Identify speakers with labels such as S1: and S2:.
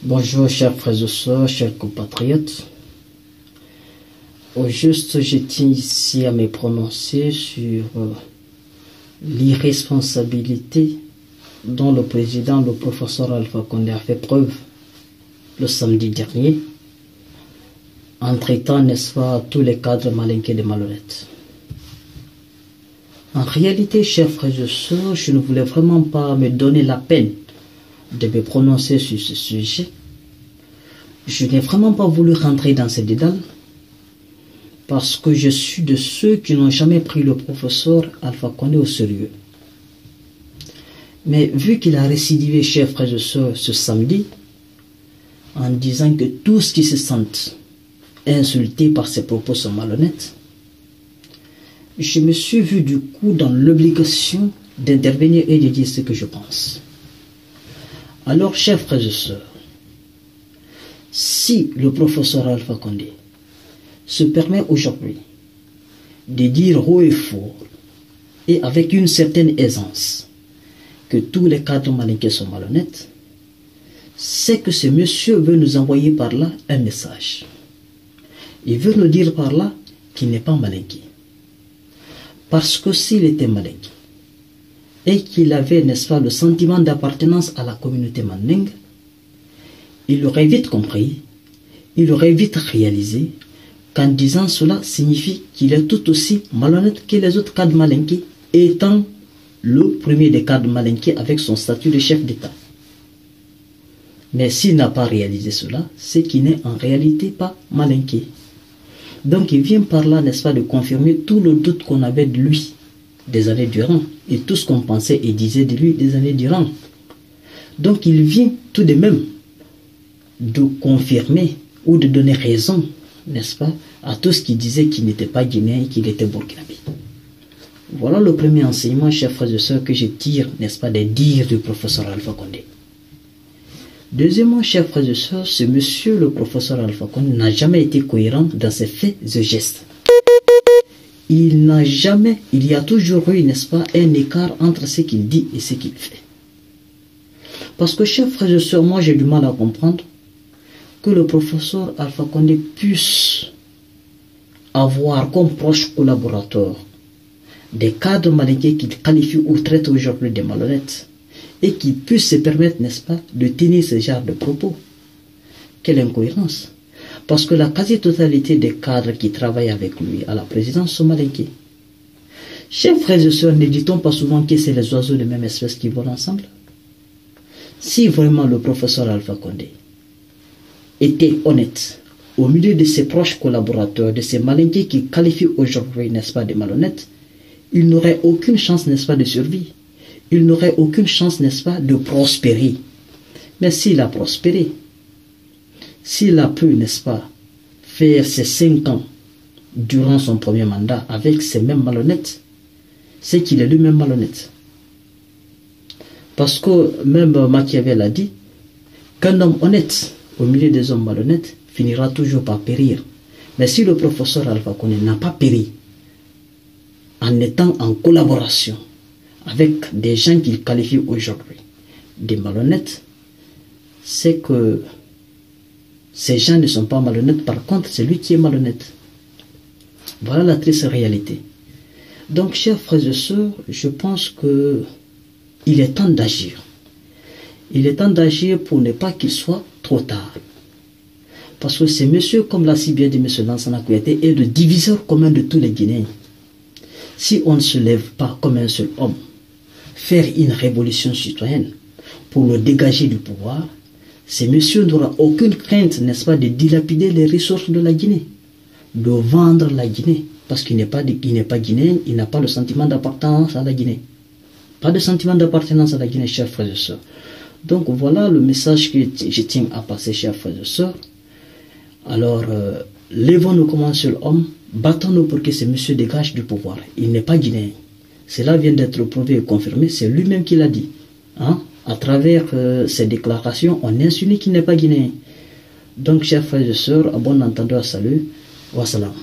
S1: Bonjour chers frères et sœurs, chers compatriotes. Au juste, je tiens ici à me prononcer sur l'irresponsabilité dont le président, le professeur Alpha Condé, a fait preuve le samedi dernier en traitant, n'est-ce pas, tous les cadres malinqués de malhonnêtes. En réalité, chers frères et sœurs, je ne voulais vraiment pas me donner la peine de me prononcer sur ce sujet. Je n'ai vraiment pas voulu rentrer dans ces dédales parce que je suis de ceux qui n'ont jamais pris le professeur Alpha Condé au sérieux. Mais vu qu'il a récidivé, chers frères et sœurs, ce samedi, en disant que tous qui se sentent insultés par ses propos sont malhonnêtes, je me suis vu du coup dans l'obligation d'intervenir et de dire ce que je pense. Alors, chers frères et sœurs, si le professeur Alpha Condé se permet aujourd'hui de dire haut et fort et avec une certaine aisance que tous les cadres malinqués sont malhonnêtes, c'est que ce monsieur veut nous envoyer par là un message. Il veut nous dire par là qu'il n'est pas malinqué. Parce que s'il était malinqué et qu'il avait, n'est-ce pas, le sentiment d'appartenance à la communauté mandingue, il aurait vite compris, il aurait vite réalisé qu'en disant cela signifie qu'il est tout aussi malhonnête que les autres cadres malinqués, étant le premier des cadres malinqués avec son statut de chef d'État. Mais s'il n'a pas réalisé cela, c'est qu'il n'est en réalité pas malinqué. Donc il vient par là, n'est-ce pas, de confirmer tout le doute qu'on avait de lui des années durant, et tout ce qu'on pensait et disait de lui des années durant. Donc il vient tout de même de confirmer ou de donner raison, n'est-ce pas, à tout ce qui disait qu'il n'était pas guinéen et qu'il était burkinabé. Voilà le premier enseignement, chers frères et sœurs, que je tire, n'est-ce pas, des dires du professeur Alpha Condé. Deuxièmement, chers frères et sœurs, ce monsieur, le professeur Alpha Condé, n'a jamais été cohérent dans ses faits et gestes. Il y a toujours eu, n'est-ce pas, un écart entre ce qu'il dit et ce qu'il fait. Parce que, chers frères et sœurs, moi j'ai du mal à comprendre que le professeur Alpha Condé puisse avoir comme proche collaborateur des cadres malinqués qu'il qualifie ou traite aujourd'hui de malhonnêtes et qu'il puisse se permettre, n'est-ce pas, de tenir ce genre de propos. Quelle incohérence! Parce que la quasi-totalité des cadres qui travaillent avec lui à la présidence sont malinqués. Chers frères et sœurs, ne dit-on pas souvent que c'est les oiseaux de même espèce qui volent ensemble? Si vraiment le professeur Alpha Condé était honnête au milieu de ses proches collaborateurs, de ces malinqués qu'il qualifie aujourd'hui, n'est-ce pas, de malhonnêtes, il n'aurait aucune chance, n'est-ce pas, de survie. Il n'aurait aucune chance, n'est-ce pas, de prospérer. Mais s'il a prospéré, s'il a pu, n'est-ce pas, faire ses 5 ans durant son premier mandat avec ces mêmes malhonnêtes, c'est qu'il est lui-même malhonnête. Parce que même Machiavel a dit qu'un homme honnête au milieu des hommes malhonnêtes finira toujours par périr. Mais si le professeur Alpha Condé n'a pas péri en étant en collaboration avec des gens qu'il qualifie aujourd'hui des malhonnêtes, c'est que ces gens ne sont pas malhonnêtes, par contre c'est lui qui est malhonnête. Voilà la triste réalité. Donc, chers frères et sœurs, je pense que il est temps d'agir. Il est temps d'agir pour ne pas qu'il soit trop tard. Parce que ce monsieur, comme l'a si bien dit M. Lansana Kouyaté, est le diviseur commun de tous les Guinéens. Si on ne se lève pas comme un seul homme, faire une révolution citoyenne pour le dégager du pouvoir, ce monsieur n'aura aucune crainte, n'est-ce pas, de dilapider les ressources de la Guinée, de vendre la Guinée, parce qu'il n'est pas guinéen, il n'a pas le sentiment d'appartenance à la Guinée. Pas de sentiment d'appartenance à la Guinée, chers frères et sœurs. Donc voilà le message que je tiens à passer, chers frères et sœurs. Alors, lèvons-nous comme un seul homme, battons-nous pour que ce monsieur dégage du pouvoir. Il n'est pas guinéen. Cela vient d'être prouvé et confirmé, c'est lui-même qui l'a dit. Hein? À travers ses déclarations, on insinue qu'il n'est pas guinéen. Donc, chers frères et sœurs, à bon entendeur, salut, wassalam.